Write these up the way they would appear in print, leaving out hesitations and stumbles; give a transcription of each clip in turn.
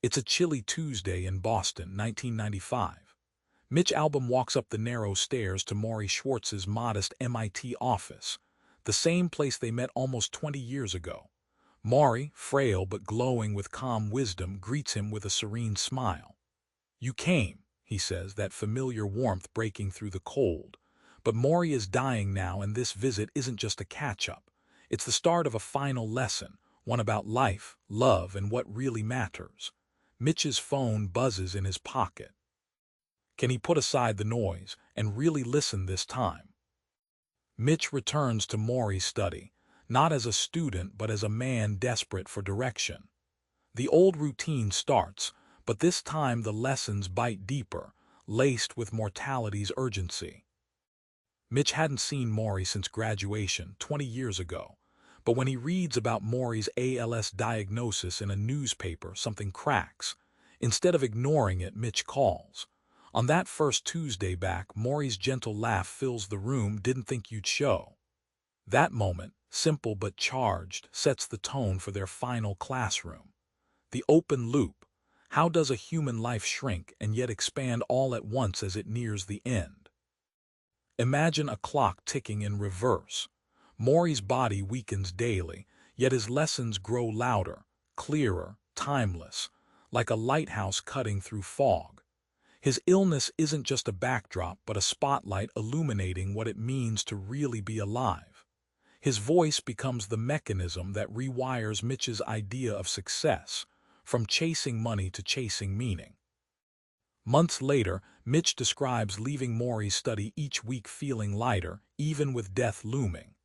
It's a chilly Tuesday in Boston, 1995. Mitch Albom walks up the narrow stairs to Morrie Schwartz's modest MIT office, the same place they met almost 20 years ago. Morrie, frail but glowing with calm wisdom, greets him with a serene smile. "You came," he says, that familiar warmth breaking through the cold. But Morrie is dying now, and this visit isn't just a catch-up. It's the start of a final lesson, one about life, love, and what really matters. Mitch's phone buzzes in his pocket. Can he put aside the noise and really listen this time? Mitch returns to Morrie's study, not as a student but as a man desperate for direction. The old routine starts, but this time the lessons bite deeper, laced with mortality's urgency. Mitch hadn't seen Morrie since graduation 20 years ago, but when he reads about Morrie's ALS diagnosis in a newspaper, something cracks. Instead of ignoring it, Mitch calls. On that first Tuesday back, Morrie's gentle laugh fills the room. "Didn't think you'd show." That moment, simple but charged, sets the tone for their final classroom. The open loop. How does a human life shrink and yet expand all at once as it nears the end? Imagine a clock ticking in reverse. Morrie's body weakens daily, yet his lessons grow louder, clearer, timeless, like a lighthouse cutting through fog. His illness isn't just a backdrop, but a spotlight illuminating what it means to really be alive. His voice becomes the mechanism that rewires Mitch's idea of success, from chasing money to chasing meaning. Months later, Mitch describes leaving Morrie's study each week feeling lighter, even with death looming.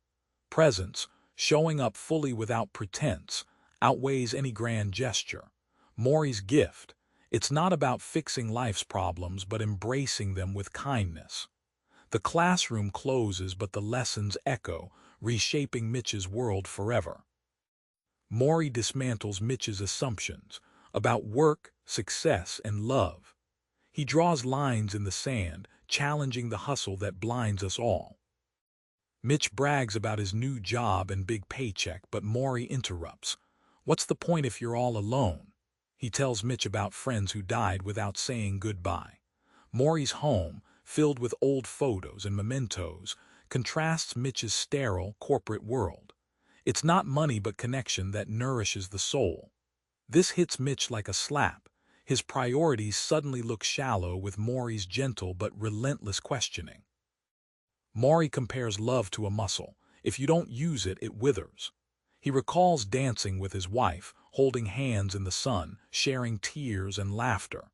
Presence, showing up fully without pretense, outweighs any grand gesture. Morrie's gift. It's not about fixing life's problems, but embracing them with kindness. The classroom closes, but the lessons echo, reshaping Mitch's world forever. Morrie dismantles Mitch's assumptions about work, success, and love. He draws lines in the sand, challenging the hustle that blinds us all. Mitch brags about his new job and big paycheck, but Morrie interrupts. "What's the point if you're all alone?" He tells Mitch about friends who died without saying goodbye. Morrie's home, filled with old photos and mementos, contrasts Mitch's sterile, corporate world. It's not money but connection that nourishes the soul. This hits Mitch like a slap. His priorities suddenly look shallow with Morrie's gentle but relentless questioning. Morrie compares love to a muscle. If you don't use it, it withers. He recalls dancing with his wife, holding hands in the sun, sharing tears and laughter.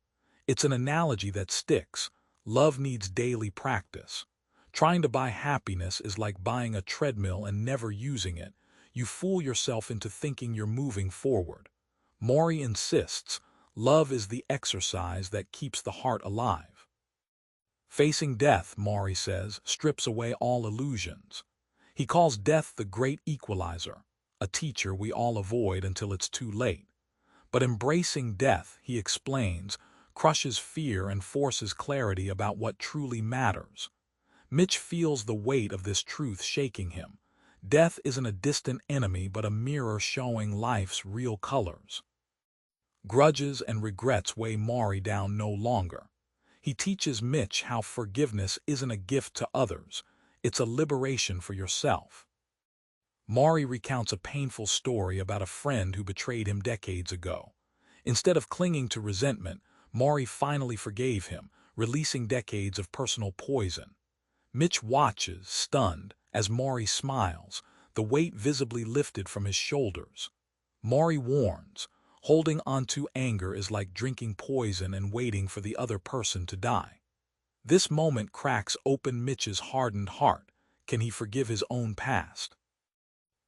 It's an analogy that sticks. Love needs daily practice. Trying to buy happiness is like buying a treadmill and never using it. You fool yourself into thinking you're moving forward. Morrie insists, love is the exercise that keeps the heart alive. Facing death, Morrie says, strips away all illusions. He calls death the great equalizer, a teacher we all avoid until it's too late. But embracing death, he explains, crushes fear and forces clarity about what truly matters. Mitch feels the weight of this truth shaking him. Death isn't a distant enemy but a mirror showing life's real colors. Grudges and regrets weigh Morrie down no longer. He teaches Mitch how forgiveness isn't a gift to others, it's a liberation for yourself. Morrie recounts a painful story about a friend who betrayed him decades ago. Instead of clinging to resentment, Morrie finally forgave him, releasing decades of personal poison. Mitch watches, stunned, as Morrie smiles, the weight visibly lifted from his shoulders. Morrie warns, holding onto anger is like drinking poison and waiting for the other person to die. This moment cracks open Mitch's hardened heart. Can he forgive his own past?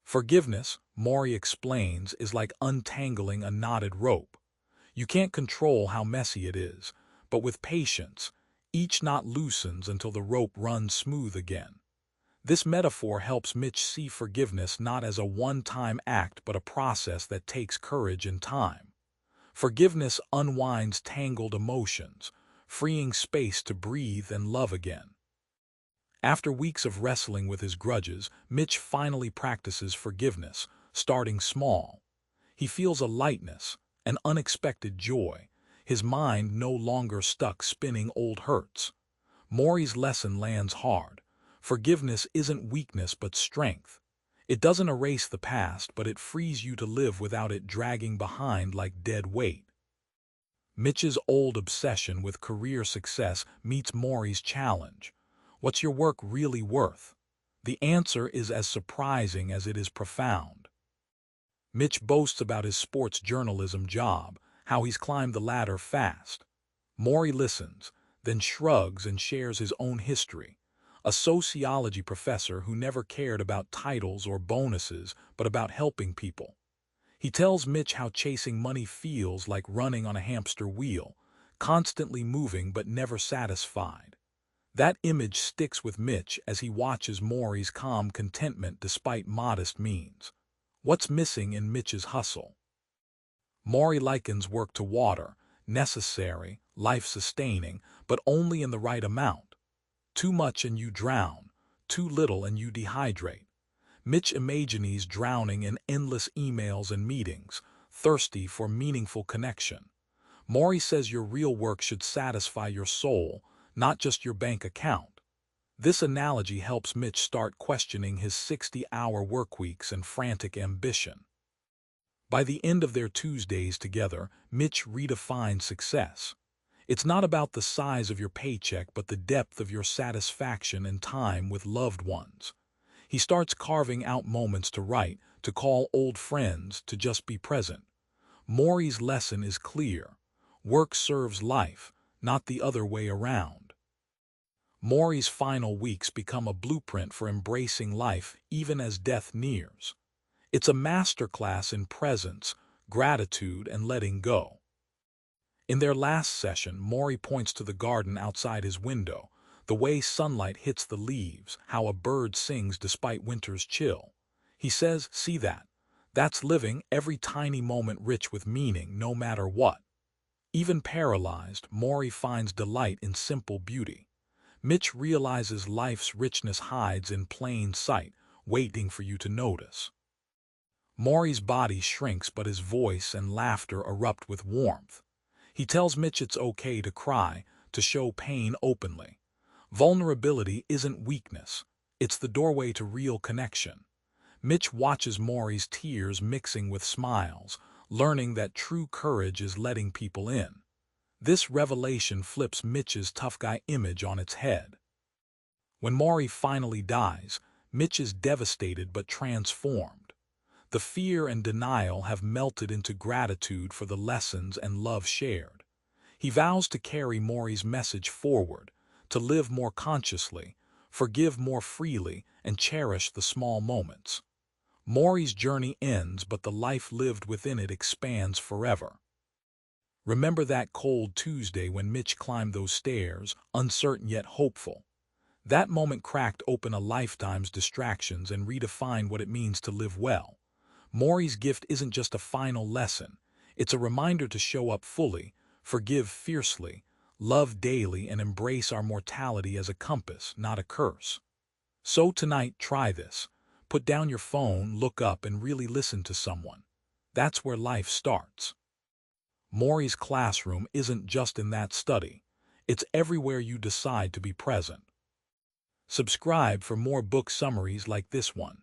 Forgiveness, Morrie explains, is like untangling a knotted rope. You can't control how messy it is, but with patience, each knot loosens until the rope runs smooth again. This metaphor helps Mitch see forgiveness not as a one-time act but a process that takes courage and time. Forgiveness unwinds tangled emotions, freeing space to breathe and love again. After weeks of wrestling with his grudges, Mitch finally practices forgiveness, starting small. He feels a lightness, an unexpected joy, his mind no longer stuck spinning old hurts. Morrie's lesson lands hard. Forgiveness isn't weakness but strength. It doesn't erase the past, but it frees you to live without it dragging behind like dead weight. Mitch's old obsession with career success meets Morrie's challenge. What's your work really worth? The answer is as surprising as it is profound. Mitch boasts about his sports journalism job, how he's climbed the ladder fast. Morrie listens, then shrugs and shares his own history. A sociology professor who never cared about titles or bonuses, but about helping people. He tells Mitch how chasing money feels like running on a hamster wheel, constantly moving but never satisfied. That image sticks with Mitch as he watches Morrie's calm contentment despite modest means. What's missing in Mitch's hustle? Morrie likens work to water, necessary, life-sustaining, but only in the right amount. Too much and you drown, too little and you dehydrate. Mitch imagines drowning in endless emails and meetings, thirsty for meaningful connection. Morrie says your real work should satisfy your soul, not just your bank account. This analogy helps Mitch start questioning his 60-hour workweeks and frantic ambition. By the end of their Tuesdays together, Mitch redefines success. It's not about the size of your paycheck but the depth of your satisfaction and time with loved ones. He starts carving out moments to write, to call old friends, to just be present. Morrie's lesson is clear. Work serves life, not the other way around. Morrie's final weeks become a blueprint for embracing life even as death nears. It's a masterclass in presence, gratitude, and letting go. In their last session, Morrie points to the garden outside his window, the way sunlight hits the leaves, how a bird sings despite winter's chill. He says, "See that? That's living, every tiny moment rich with meaning, no matter what." Even paralyzed, Morrie finds delight in simple beauty. Mitch realizes life's richness hides in plain sight, waiting for you to notice. Morrie's body shrinks, but his voice and laughter erupt with warmth. He tells Mitch it's okay to cry, to show pain openly. Vulnerability isn't weakness. It's the doorway to real connection. Mitch watches Morrie's tears mixing with smiles, learning that true courage is letting people in. This revelation flips Mitch's tough guy image on its head. When Morrie finally dies, Mitch is devastated but transformed. The fear and denial have melted into gratitude for the lessons and love shared. He vows to carry Morrie's message forward, to live more consciously, forgive more freely, and cherish the small moments. Morrie's journey ends, but the life lived within it expands forever. Remember that cold Tuesday when Mitch climbed those stairs, uncertain yet hopeful? That moment cracked open a lifetime's distractions and redefined what it means to live well. Morrie's gift isn't just a final lesson. It's a reminder to show up fully, forgive fiercely, love daily, and embrace our mortality as a compass, not a curse. So tonight, try this. Put down your phone, look up, and really listen to someone. That's where life starts. Morrie's classroom isn't just in that study. It's everywhere you decide to be present. Subscribe for more book summaries like this one.